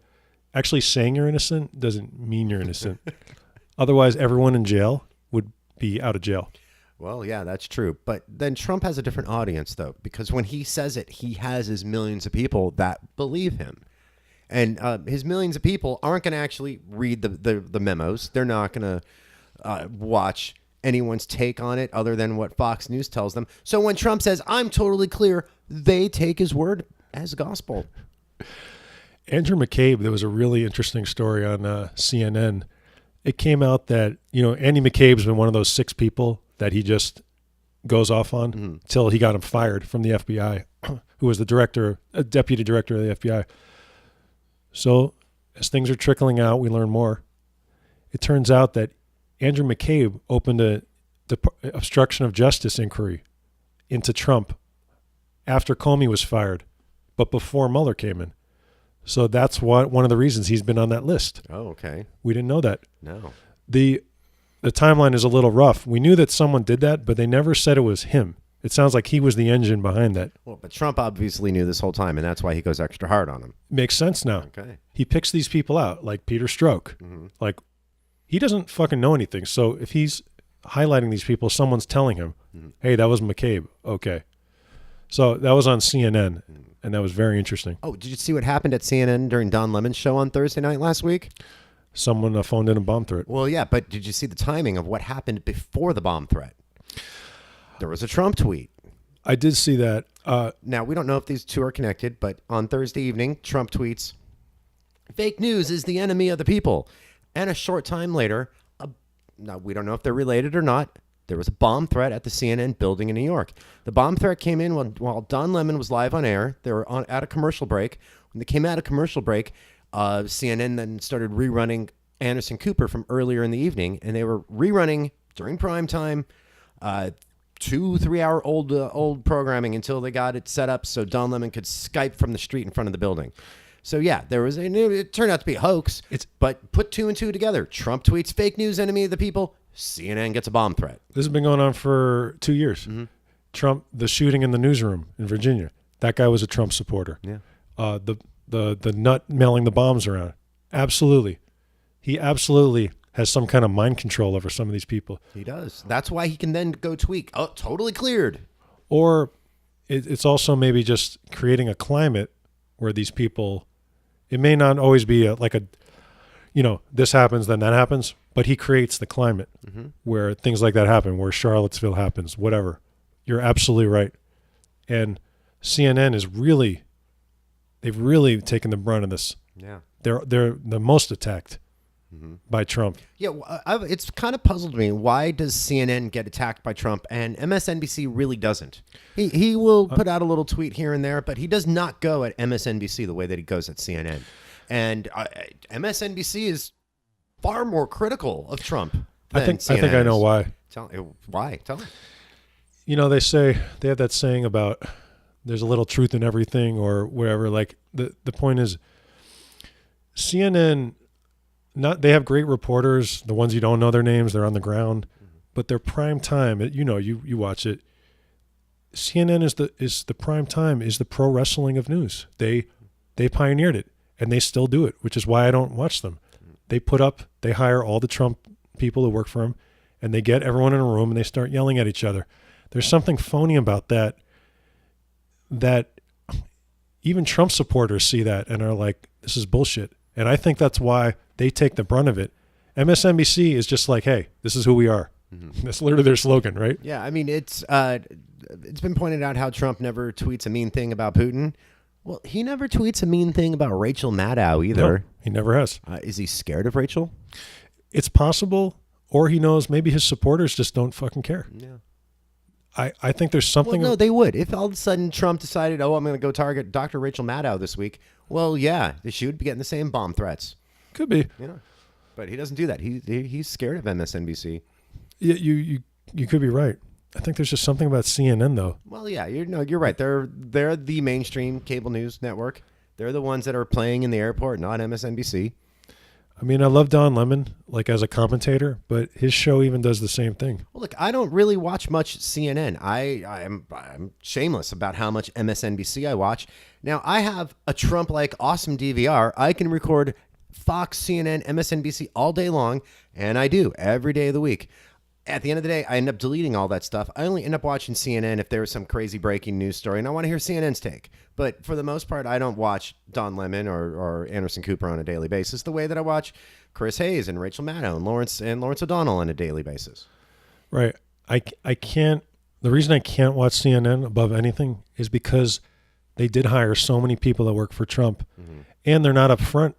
actually saying you're innocent doesn't mean you're innocent. Otherwise, everyone in jail would be out of jail. Well, yeah, that's true. But then Trump has a different audience, though, because when he says it, he has his millions of people that believe him. And his millions of people aren't going to actually read the memos. They're not going to watch anyone's take on it other than what Fox News tells them. So when Trump says, "I'm totally clear," they take his word as gospel. Andrew McCabe, there was a really interesting story on CNN. It came out that, Andy McCabe's been one of those 6 people that he just goes off on till he got him fired from the FBI, who was a deputy director of the FBI. So as things are trickling out, we learn more. It turns out that Andrew McCabe opened a obstruction of justice inquiry into Trump after Comey was fired, but before Mueller came in. So that's one of the reasons he's been on that list. Oh, okay. We didn't know that. No. The timeline is a little rough. We knew that someone did that, but they never said it was him. It sounds like he was the engine behind that. Well, but Trump obviously knew this whole time, and that's why he goes extra hard on him. Makes sense now. Okay. He picks these people out, like Peter Strzok. Like, he doesn't fucking know anything. So if he's highlighting these people, someone's telling him, hey, that was McCabe. Okay. So that was on CNN, and that was very interesting. Oh, did you see what happened at CNN during Don Lemon's show on Thursday night last week? Someone phoned in a bomb threat. Well, yeah, but did you see the timing of what happened before the bomb threat? There was a Trump tweet. I did see that. Now, we don't know if these two are connected, but on Thursday evening, Trump tweets, "Fake news is the enemy of the people." And a short time later, now we don't know if they're related or not, there was a bomb threat at the CNN building in New York. The bomb threat came in while Don Lemon was live on air. They were at a commercial break. When they came out of commercial break, CNN then started rerunning Anderson Cooper from earlier in the evening, and they were rerunning during prime time 2-3 hour old programming until they got it set up so Don Lemon could Skype from the street in front of the building. So yeah, it turned out to be a hoax. But put 2 and 2 together. Trump tweets fake news, enemy of the people. CNN gets a bomb threat. This has been going on for 2 years. Mm-hmm. Trump, the shooting in the newsroom in Virginia, that guy was a Trump supporter. Yeah. The nut mailing the bombs around. Absolutely. He absolutely has some kind of mind control over some of these people. He does. That's why he can then go tweak. Oh, totally cleared. Or it's also maybe just creating a climate where these people, it may not always be this happens, then that happens, but he creates the climate where things like that happen, where Charlottesville happens, whatever. You're absolutely right. And CNN they've really taken the brunt of this. Yeah. They're the most attacked by Trump. Yeah, it's kind of puzzled me. Why does CNN get attacked by Trump and MSNBC really doesn't? He will put out a little tweet here and there, but he does not go at MSNBC the way that he goes at CNN. And MSNBC is far more critical of Trump than CNN I think I know why. Why? Tell me. They have that saying about there's a little truth in everything or whatever. Like the point is CNN, they have great reporters, the ones you don't know their names, they're on the ground, but their prime time, you watch it. CNN is the prime time, is the pro wrestling of news. They pioneered it and they still do it, which is why I don't watch them. They hire all the Trump people who work for him and they get everyone in a room and they start yelling at each other. There's something phony about that even Trump supporters see that and are like, this is bullshit. And I think that's why they take the brunt of it. MSNBC is just like, hey, this is who we are. Mm-hmm. That's literally their slogan, right? Yeah, I mean, it's been pointed out how Trump never tweets a mean thing about Putin. Well, he never tweets a mean thing about Rachel Maddow either. No, he never has. Is he scared of Rachel? It's possible, or he knows maybe his supporters just don't fucking care. Yeah. I think there's something... Well, no, they would. If all of a sudden Trump decided, I'm going to go target Dr. Rachel Maddow this week, well, yeah, she would be getting the same bomb threats. Could be. But he doesn't do that. He's scared of MSNBC. Yeah, you could be right. I think there's just something about CNN, though. Well, yeah, you're right. They're the mainstream cable news network. They're the ones that are playing in the airport, not MSNBC. I mean, I love Don Lemon, like as a commentator, but his show even does the same thing. Well, look, I don't really watch much CNN. I'm shameless about how much MSNBC I watch. Now, I have a Trump-like awesome DVR. I can record Fox, CNN, MSNBC all day long, and I do every day of the week. At the end of the day, I end up deleting all that stuff. I only end up watching CNN if there's some crazy breaking news story, and I want to hear CNN's take. But for the most part, I don't watch Don Lemon or Anderson Cooper on a daily basis the way that I watch Chris Hayes and Rachel Maddow and Lawrence O'Donnell on a daily basis. Right. I can't. The reason I can't watch CNN above anything is because they did hire so many people that work for Trump, and they're not upfront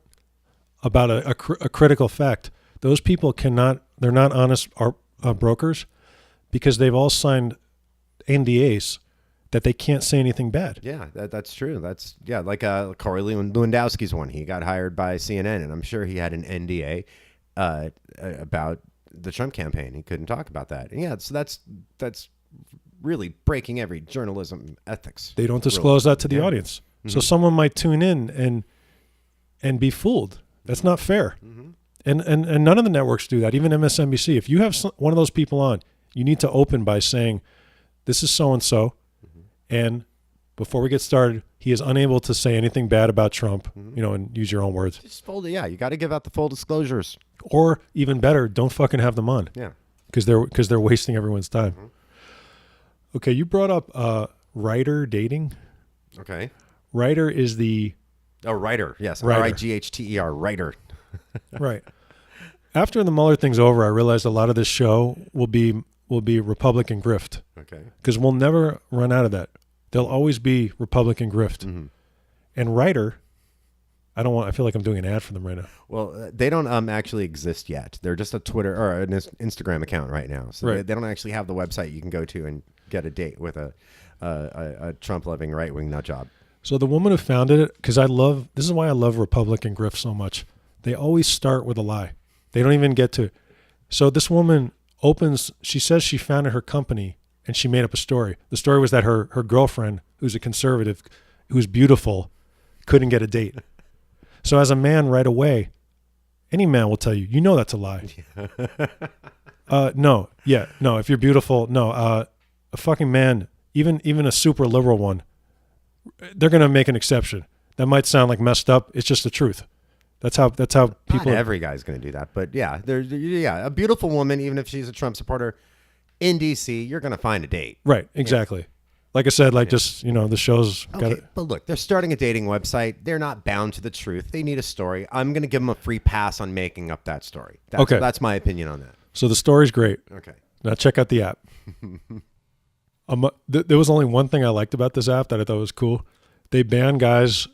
about a critical fact. Those people cannot. They're not honest brokers because they've all signed NDAs that they can't say anything bad. Yeah, that's true. That's like Corey Lewandowski's one. He got hired by CNN, and I'm sure he had an NDA about the Trump campaign. He couldn't talk about that. And yeah, so that's really breaking every journalism ethics. They don't disclose that to the audience. Mm-hmm. So someone might tune in and be fooled. That's not fair. Mm-hmm. And none of the networks do that, even MSNBC. If you have one of those people on, you need to open by saying, this is so-and-so, and before we get started, he is unable to say anything bad about Trump, and use your own words. Just you got to give out the full disclosures. Or even better, don't fucking have them on. Yeah. Because they're wasting everyone's time. Mm-hmm. Okay, you brought up Writer dating. Okay. Writer is the... Oh, Writer, yes. Writer. R-I-G-H-T-E-R, Writer. Right. After the Mueller thing's over, I realized a lot of this show will be Republican grift. Okay. Because we'll never run out of that. There'll always be Republican grift. Mm-hmm. And Writer, I feel like I'm doing an ad for them right now. Well, they don't actually exist yet. They're just a Twitter or an Instagram account right now. So right. They don't actually have the website you can go to and get a date with a Trump-loving right-wing nut job. So the woman who founded it, because this is why I love Republican grift so much. They always start with a lie. They don't even get to. So this woman she says she founded her company and she made up a story. The story was that her girlfriend, who's a conservative, who's beautiful, couldn't get a date. So as a man right away, any man will tell you, you know that's a lie. No. If you're beautiful, no. A fucking man, even a super liberal one, they're going to make an exception. That might sound like messed up. It's just the truth. That's how people. Not every guy's going to do that, but yeah, a beautiful woman, even if she's a Trump supporter in DC, you're going to find a date. Right, exactly. Like I said, just, the show's got it. But look, they're starting a dating website. They're not bound to the truth. They need a story. I'm going to give them a free pass on making up that story. That's my opinion on that. So the story's great. Okay. Now check out the app. There was only one thing I liked about this app that I thought was cool. They ban guys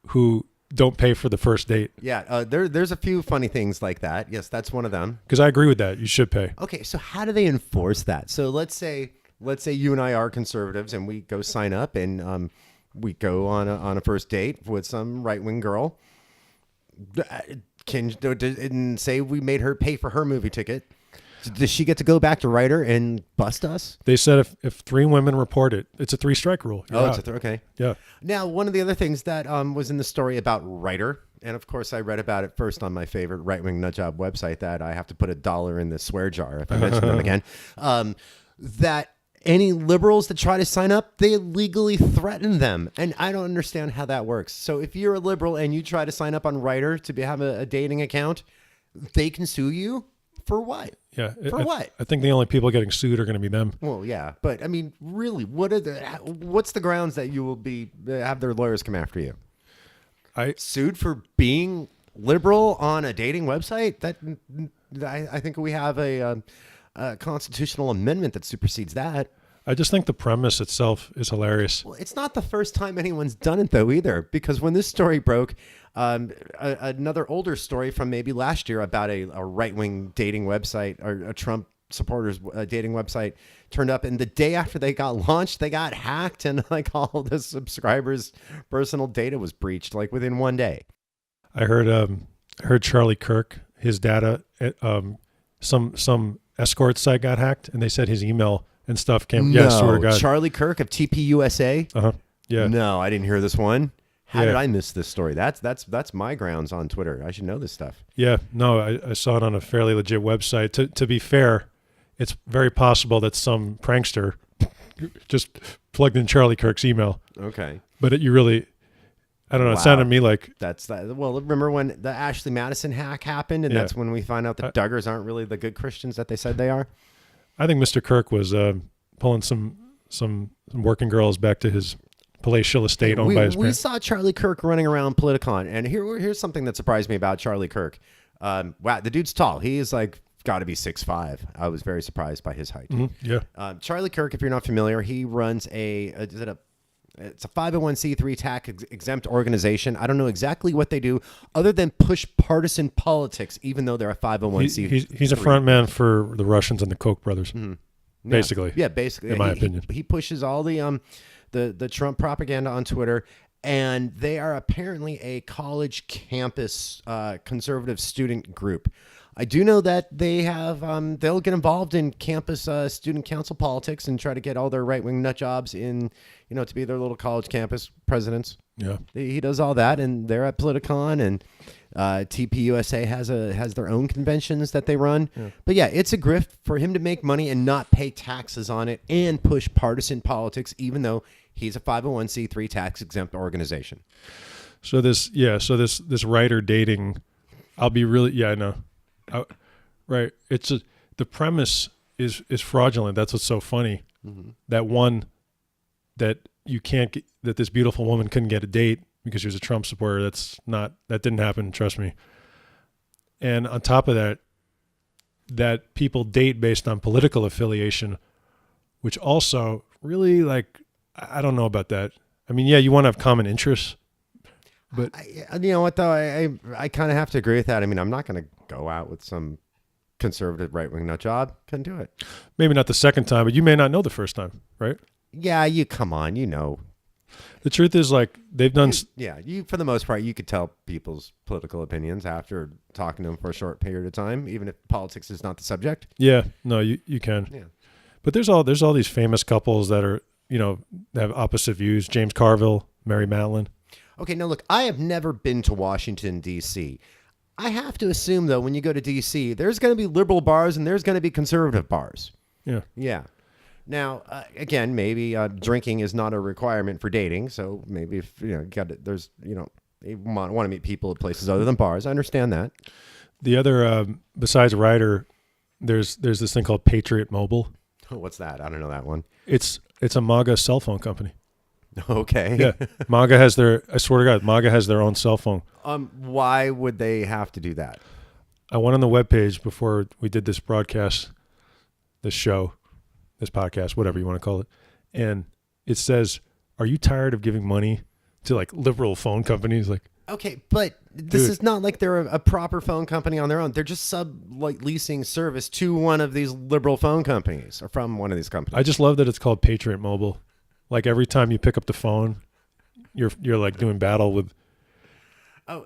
who don't pay for the first date. Yeah, there's a few funny things like that. Yes, that's one of them. Because I agree with that. You should pay. Okay, so how do they enforce that? So let's say you and I are conservatives and we go sign up and we go on a first date with some right-wing girl. And say we made her pay for her movie ticket. Does she get to go back to Ryder and bust us? They said if 3 women report it, it's a 3-strike rule. Okay. Yeah. Now, one of the other things that was in the story about Ryder, and of course I read about it first on my favorite right-wing nutjob website that I have to put $1 in the swear jar if I mention them again, that any liberals that try to sign up, they legally threaten them. And I don't understand how that works. So if you're a liberal and you try to sign up on Ryder to have a dating account, they can sue you? For what? Yeah. What? I think the only people getting sued are going to be them. Well, yeah, but I mean, really, what's the grounds that you will have their lawyers come after you? Sued for being liberal on a dating website? I think we have a constitutional amendment that supersedes that. I just think the premise itself is hilarious. Well, it's not the first time anyone's done it, though, either. Because when this story broke, another older story from maybe last year about a right-wing dating website or a Trump supporters dating website turned up, and the day after they got launched, they got hacked, and all the subscribers' personal data was breached, within one day. I heard Charlie Kirk, his data, some escort site got hacked, and they said his email and stuff came. No, yeah, swear to God. Charlie Kirk of TPUSA. Yeah. No, I didn't hear this one. How did I miss this story? That's my grounds on Twitter. I should know this stuff. Yeah, no, I saw it on a fairly legit website. To be fair, it's very possible that some prankster just plugged in Charlie Kirk's email. Okay. But I don't know. Wow. It sounded to me like that's that. Well, remember when the Ashley Madison hack happened, and that's when we find out that Duggars aren't really the good Christians that they said they are. I think Mr. Kirk was pulling some working girls back to his palatial estate owned by his parents. We saw Charlie Kirk running around Politicon, and here's something that surprised me about Charlie Kirk. Wow, the dude's tall. He is got to be 6'5". I was very surprised by his height. Mm-hmm. Yeah. Charlie Kirk, if you're not familiar, he runs it's a 501c3 tax exempt organization. I don't know exactly what they do other than push partisan politics, even though they're a 501c3. He's a front man for the Russians and the Koch brothers, basically. Yeah, basically. In my opinion. He pushes all the Trump propaganda on Twitter, and they are apparently a college campus conservative student group. I do know that they have they'll get involved in campus student council politics and try to get all their right-wing nut jobs in, to be their little college campus presidents. Yeah, he does all that, and they're at Politicon, and TPUSA has their own conventions that they run. Yeah. But yeah, it's a grift for him to make money and not pay taxes on it and push partisan politics, even though he's a 501c3 tax exempt organization. So this writer dating, I'll be really I know. Right. It's the premise is fraudulent. That's what's so funny. Mm-hmm. That you can't get, that this beautiful woman couldn't get a date because she was a Trump supporter. That didn't happen. Trust me. And on top of that, that people date based on political affiliation, which also really I don't know about that. I mean, yeah, you want to have common interests, but you know what though, I kind of have to agree with that. I mean, I'm not going to go out with some conservative right-wing nut job. Couldn't do it. Maybe not the second time, but you may not know the first time, right? Yeah, come on, The truth is, they've done. You for the most part, you could tell people's political opinions after talking to them for a short period of time, even if politics is not the subject. Yeah, no, you can. Yeah. But there's all these famous couples that are, have opposite views. James Carville, Mary Matlin. Okay, now look, I have never been to Washington, D.C. I have to assume, though, when you go to D.C., there's going to be liberal bars and there's going to be conservative bars. Yeah. Yeah. Now, again, maybe drinking is not a requirement for dating. So maybe if, you want to meet people at places other than bars. I understand that. The other, besides Ryder, there's this thing called Patriot Mobile. What's that? I don't know that one. It's a MAGA cell phone company. Okay. Yeah. MAGA has I swear to God, MAGA has their own cell phone. Why would they have to do that? I went on the webpage before we did this broadcast, this podcast, whatever you want to call it. And it says, are you tired of giving money to like liberal phone companies? Like, okay, but this is not like they're a proper phone company on their own. They're just leasing service to one of these liberal phone companies or from one of these companies. I just love that it's called Patriot Mobile. Like every time you pick up the phone, you're like doing battle with. Oh,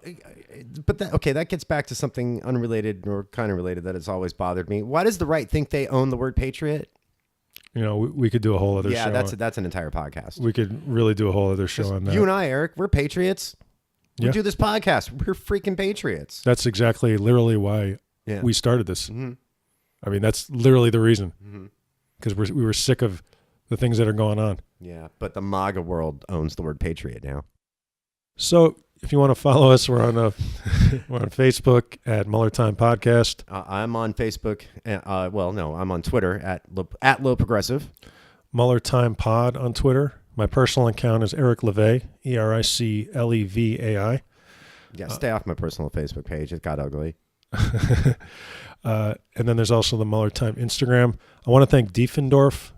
but that gets back to something unrelated or kind of related that has always bothered me. Why does the right think they own the word patriot? We could do a whole other show. Yeah, that's an entire podcast. We could really do a whole other show on that. You and I, Eric, we're patriots. We Yeah. do this podcast. We're freaking patriots. That's literally why we started this. Mm-hmm. I mean, that's literally the reason. Because we were sick of the things that are going on. Yeah, but the MAGA world owns the word patriot now. So if you want to follow us, we're on we're on Facebook at Mueller Time Podcast. I'm on Facebook. I'm on Twitter at Low Progressive. Mueller Time Pod on Twitter. My personal account is Eric Levay, EricLevai. Yeah, stay off my personal Facebook page. It got ugly. And then there's also the Mueller Time Instagram. I want to thank Diefendorf,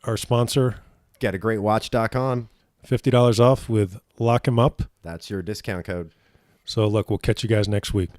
our sponsor. GetAGreatWatch.com. $50 off with Lock 'em Up. That's your discount code. So look, we'll catch you guys next week.